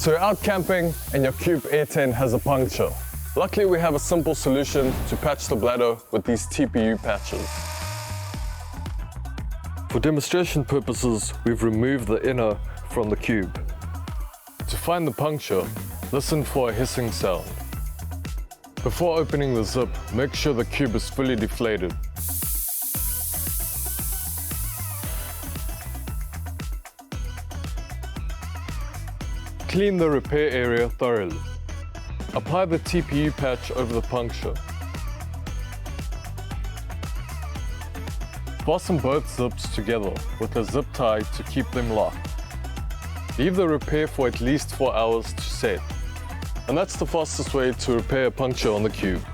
So you're out camping and your Cube A10 has a puncture. Luckily, we have a simple solution to patch the bladder with these TPU patches. For demonstration purposes, we've removed the inner from the Cube. To find the puncture, listen for a hissing sound. Before opening the zip, make sure the Cube is fully deflated. Clean the repair area thoroughly. Apply the TPU patch over the puncture. Fasten both zips together with a zip tie to keep them locked. Leave the repair for at least 4 hours to set. And that's the fastest way to repair a puncture on the Cube.